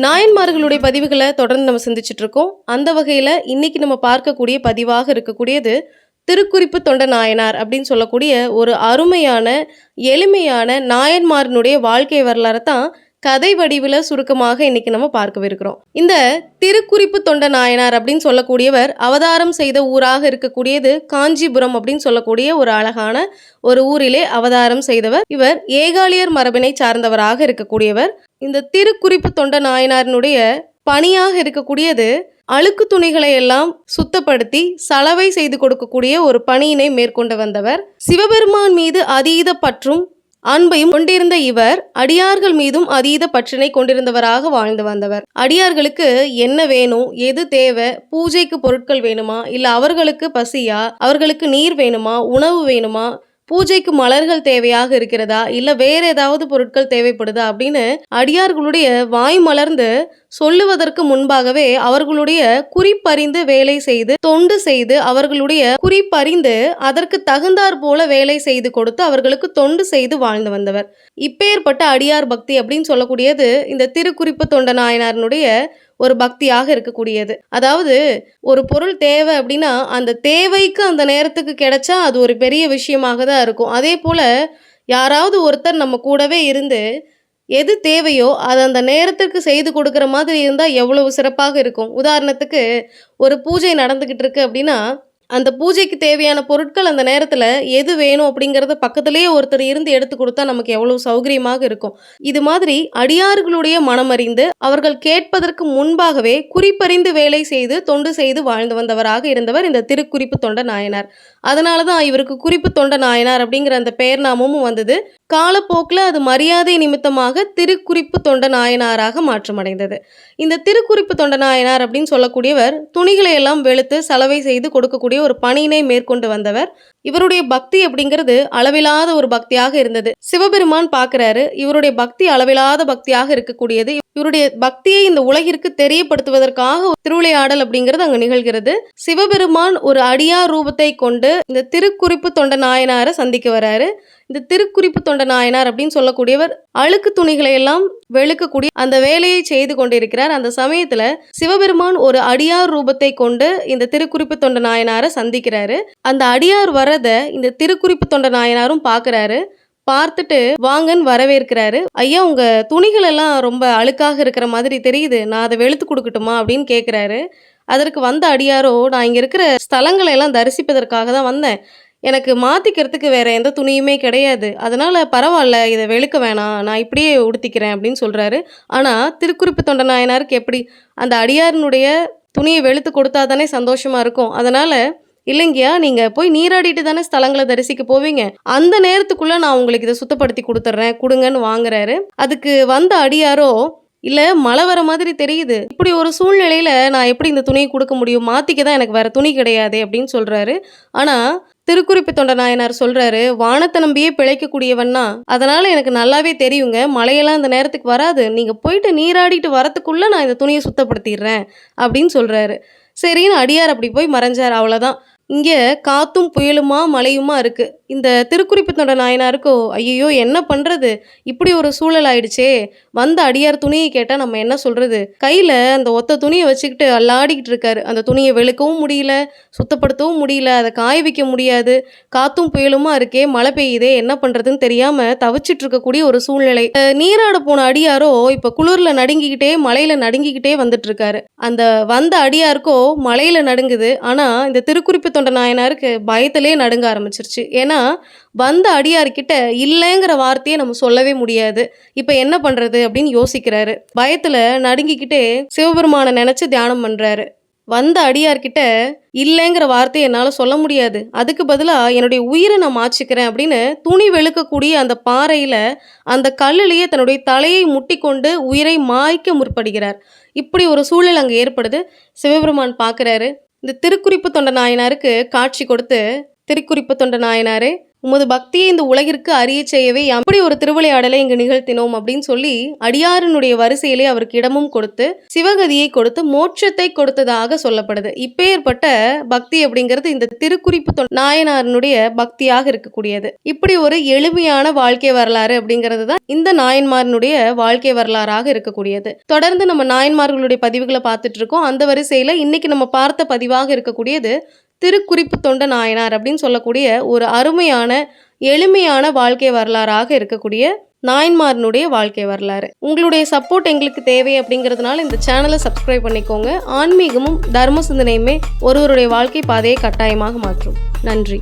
நாயன்மார்களுடைய பதிவுகளை தொடர்ந்து நம்ம சிந்திச்சுட்டு இருக்கோம். அந்த வகையில் இன்னைக்கு நம்ம பார்க்கக்கூடிய பதிவாக இருக்கக்கூடியது திருக்குறிப்பு தொண்ட நாயனார் அப்படின்னு சொல்லக்கூடிய ஒரு அருமையான எளிமையான நாயன்மாரனுடைய வாழ்க்கை வரலாறு தான் கதை வடிவில் சுருக்கமாக இன்னைக்கு நம்ம பார்க்கவிருக்கிறோம். இந்த திருக்குறிப்பு தொண்ட நாயனார் அப்படின்னு சொல்லக்கூடியவர் அவதாரம் செய்த ஊராக இருக்கக்கூடியது காஞ்சிபுரம் அப்படின்னு சொல்லக்கூடிய ஒரு அழகான ஒரு ஊரிலே அவதாரம் செய்தவர். இவர் ஏகாலியர் மரபினை சார்ந்தவராக இருக்கக்கூடியவர். இந்த திருக்குறிப்பு தொண்ட நாயனாரினுடைய பணியாக இருக்கக்கூடியது அழுக்கு துணிகளை எல்லாம் சுத்தப்படுத்தி சலவை செய்து கொடுக்கக்கூடிய ஒரு பணியினை மேற்கொண்டு வந்தவர். சிவபெருமான் மீது அதீத பற்றும் அன்பையும் கொண்டிருந்த இவர் அடியார்கள் மீதும் அதீத பற்றினை கொண்டிருந்தவராக வாழ்ந்து வந்தவர். அடியார்களுக்கு என்ன வேணும், எது தேவை, பூஜைக்கு பொருட்கள் வேணுமா, இல்ல அவர்களுக்கு பசியா, அவர்களுக்கு நீர் வேணுமா, உணவு வேணுமா, பூஜைக்கு மலர்கள் தேவையாக இருக்கிறதா, இல்ல வேற ஏதாவது பொருட்கள் தேவைப்படுதா அப்படின்னு அடியார்களுடைய வாய் மலர்ந்து சொல்லுவதற்கு முன்பாகவே அவர்களுடைய குறிப்பறிந்து வேலை செய்து தொண்டு செய்து அவர்களுடைய குறிப்பறிந்து அதற்கு தகுந்தாற் போல வேலை செய்து கொடுத்து அவர்களுக்கு தொண்டு செய்து வாழ்ந்து வந்தவர். இப்பேற்பட்ட அடியார் பக்தி அப்படின்னு சொல்லக்கூடியது இந்த திருக்குறிப்பு தொண்ட நாயனாரினுடைய ஒரு பக்தியாக இருக்கக்கூடியது. அதாவது ஒரு பொருள் தேவை அப்படின்னா அந்த தேவைக்கு அந்த நேரத்துக்கு கிடைச்சா அது ஒரு பெரிய விஷயமாக தான் இருக்கும். அதே போல யாராவது ஒருத்தர் நம்ம கூடவே இருந்து எது தேவையோ அதை அந்த நேரத்திற்கு செய்து கொடுக்குற மாதிரி இருந்தால் எவ்வளவு சிறப்பாக இருக்கும். உதாரணத்துக்கு ஒரு பூஜை நடந்துக்கிட்டு இருக்கு அப்படின்னா அந்த பூஜைக்கு தேவையான பொருட்கள் அந்த நேரத்தில் எது வேணும் அப்படிங்கிறத பக்கத்துலேயே ஒருத்தர் இருந்து எடுத்து கொடுத்தா நமக்கு எவ்வளவு சௌகரியமாக இருக்கும். இது மாதிரி அடியார்களுடைய மனமறிந்து அவர்கள் கேட்பதற்கு முன்பாகவே குறிப்பறிந்து வேலை செய்து தொண்டு செய்து வாழ்ந்து வந்தவராக இருந்தவர் இந்த திருக்குறிப்பு தொண்ட நாயனார். அதனால தான் இவருக்கு குறிப்பு தொண்ட நாயனார் அப்படிங்கிற அந்த பெயர் நாமமும் வந்தது. காலப்போக்கில் அது மரியாதை நிமித்தமாக திருக்குறிப்பு தொண்ட நாயனாராக மாற்றமடைந்தது. இந்த திருக்குறிப்பு தொண்ட நாயனார் அப்படின்னு சொல்லக்கூடியவர் துணிகளை எல்லாம் வெளுத்து சலவை செய்து கொடுக்கக்கூடிய ஒரு பணியினை மேற்கொண்டு வந்தவர். இவருடைய பக்தி அப்படிங்கிறது அளவிலாத ஒரு பக்தியாக இருந்தது. சிவபெருமான் பார்க்கிறாரு, இவருடைய பக்தி அளவிலாத பக்தியாக இருக்கக்கூடியது. இவருடைய பக்தியை இந்த உலகிற்கு தெரியப்படுத்துவதற்காக திருவிளையாடல் அப்படிங்கிறது அங்கு நிகழ்கிறது. சிவபெருமான் ஒரு அடியார் ரூபத்தை கொண்டு இந்த திருக்குறிப்பு தொண்ட நாயனாரை சந்திக்க வராரு. இந்த திருக்குறிப்பு தொண்ட நாயனார் அப்படின்னு சொல்லக்கூடியவர் அழுக்கு துணிகளை எல்லாம் வெளுக்கக்கூடிய அந்த வேலையை செய்து கொண்டிருக்கிறார். அந்த சமயத்துல சிவபெருமான் ஒரு அடியார் ரூபத்தை கொண்டு இந்த திருக்குறிப்பு தொண்ட நாயனாரை சந்திக்கிறாரு. அந்த அடியார் வரத இந்த திருக்குறிப்பு தொண்ட நாயனாரும் பார்க்கிறாரு. பார்த்துட்டு வாங்கன்னு வரவேற்கிறாரு. ஐயா, உங்க துணிகள் எல்லாம் ரொம்ப அழுக்காக இருக்கிற மாதிரி தெரியுது, நான் அதை வெளுத்து கொடுக்கட்டுமா அப்படின்னு கேட்குறாரு. அதற்கு வந்த அடியாரோ, நான் இங்க இருக்கிற ஸ்தலங்களை எல்லாம் தரிசிப்பதற்காக தான் வந்தேன், எனக்கு மாற்றிக்கிறதுக்கு வேற எந்த துணியுமே கிடையாது, அதனால பரவாயில்ல, இதை வெளுக்க வேணாம், நான் இப்படியே உடுத்திக்கிறேன் அப்படின்னு சொல்கிறாரு. ஆனால் திருக்குறிப்பு தொண்ட நாயனாருக்கு எப்படி அந்த அடியாரினுடைய துணியை வெளுத்து கொடுத்தா தானே சந்தோஷமாக இருக்கும். அதனால் இல்லைங்கய்யா, நீங்கள் போய் நீராடிட்டு தானே ஸ்தலங்களை தரிசிக்க போவீங்க, அந்த நேரத்துக்குள்ளே நான் உங்களுக்கு இதை சுத்தப்படுத்தி கொடுத்துட்றேன், கொடுங்கன்னு வாங்குறாரு. அதுக்கு வந்த அடியாரோ, இல்லை மழை வர மாதிரி தெரியுது, இப்படி ஒரு சூழ்நிலையில் நான் எப்படி இந்த துணியை கொடுக்க முடியும், மாற்றிக்க தான் எனக்கு வேறு துணி கிடையாது அப்படின்னு சொல்கிறாரு. ஆனால் திருக்குறிப்பு தொண்ட நாயனார் சொல்கிறாரு, வானத்தை நம்பியே பிழைக்கக்கூடியவன்னா, அதனால் எனக்கு நல்லாவே தெரியுங்க, மழையெல்லாம் இந்த நேரத்துக்கு வராது, நீங்கள் போயிட்டு நீராடிட்டு வரத்துக்குள்ளே நான் இந்த துணியை சுத்தப்படுத்திடுறேன் அப்படின்னு சொல்கிறாரு. சரின்னு அடியார் அப்படி போய் மறைஞ்சார். அவ்வளோதான். இங்கே காத்தும் புயலுமா மழையுமா இருக்குது. இந்த திருக்குறிப்பு தொண்ட நாயனாருக்கோ, ஐயோ என்ன பண்ணுறது, இப்படி ஒரு சூழல் ஆயிடுச்சே, வந்த அடியார் துணியை கேட்டால் நம்ம என்ன சொல்கிறது, கையில் அந்த ஒத்த துணியை வச்சுக்கிட்டு அல்லாடிக்கிட்டு இருக்காரு. அந்த துணியை வெளுக்கவும் முடியல, சுத்தப்படுத்தவும் முடியல, அதை காய வைக்க முடியாது, காத்தும் புயலுமா இருக்கே, மழை பெய்யுதே, என்ன பண்ணுறதுன்னு தெரியாமல் தவிச்சிட்டு இருக்கக்கூடிய ஒரு சூழ்நிலை. நீராட போன அடியாரோ இப்போ குளிரில் நடுங்கிக்கிட்டே மழையில் நடுங்கிக்கிட்டே வந்துட்டு இருக்காரு. அந்த வந்த அடியாருக்கோ மழையில் நடுங்குது. ஆனால் இந்த திருக்குறிப்பு தொண்ட நாயனாருக்கு பயத்திலே நடுங்க ஆரம்பிச்சிருச்சு. ஏன்னா வந்த அடியார்கிட்ட இல்லைங்கிற வார்த்தையை நம்ம சொல்லவே முடியாது. இப்போ என்ன பண்ணுறது அப்படின்னு யோசிக்கிறாரு. பயத்தில் நடுங்கிக்கிட்டே சிவபெருமானை நினச்சி தியானம் பண்ணுறாரு. வந்த அடியார்கிட்ட இல்லைங்கிற வார்த்தையை என்னால் சொல்ல முடியாது, அதுக்கு பதிலாக என்னுடைய உயிரை நான் மாச்சிக்கிறேன் அப்படின்னு துணி வெளுக்கக்கூடிய அந்த பாறையில் அந்த கல்லுலேயே தன்னுடைய தலையை முட்டி கொண்டு உயிரை மாய்க்க முற்படுகிறார். இப்படி ஒரு சூழல் அங்கே ஏற்படுது. சிவபெருமான் பார்க்குறாரு. இந்த திருக்குறிப்பு தொண்ட நாயனாருக்கு காட்சி கொடுத்து, திருக்குறிப்பு தொண்ட நாயனாரே, உமது பக்தியை இந்த உலகிற்கு அறிய செய்யவே அப்படி ஒரு திருவிளையாடலை இங்கு நிகழ்த்தினோம் அப்படின்னு சொல்லி அடியாரனுடைய வரிசையிலே அவருக்கு இடமும் கொடுத்து சிவகதியை கொடுத்து மோட்சத்தை கொடுத்ததாக சொல்லப்படுது. இப்பேற்பட்ட பக்தி அப்படிங்கிறது இந்த திருக்குறிப்பு நாயனாரனுடைய பக்தியாக இருக்கக்கூடியது. இப்படி ஒரு எளிமையான வாழ்க்கை வரலாறு அப்படிங்கிறது தான் இந்த நாயன்மாரனுடைய வாழ்க்கை வரலாறாக இருக்கக்கூடியது. தொடர்ந்து நம்ம நாயன்மார்களுடைய பதிவுகளை பார்த்துட்டு இருக்கோம். அந்த வரிசையில இன்னைக்கு நம்ம பார்த்த பதிவாக இருக்கக்கூடியது திருக்குறிப்பு தொண்ட நாயனார் அப்படின்னு சொல்லக்கூடிய ஒரு அருமையான எளிமையான வாழ்க்கை வரலாறாக இருக்கக்கூடிய நாயன்மாரனுடைய வாழ்க்கை வரலாறு. உங்களுடைய சப்போர்ட் எங்களுக்கு தேவை அப்படிங்கிறதுனால இந்த சேனலை சப்ஸ்கிரைப் பண்ணிக்கோங்க. ஆன்மீகமும் தர்ம சிந்தனையுமே ஒருவருடைய வாழ்க்கை பாதையை கட்டாயமாக மாற்றும். நன்றி.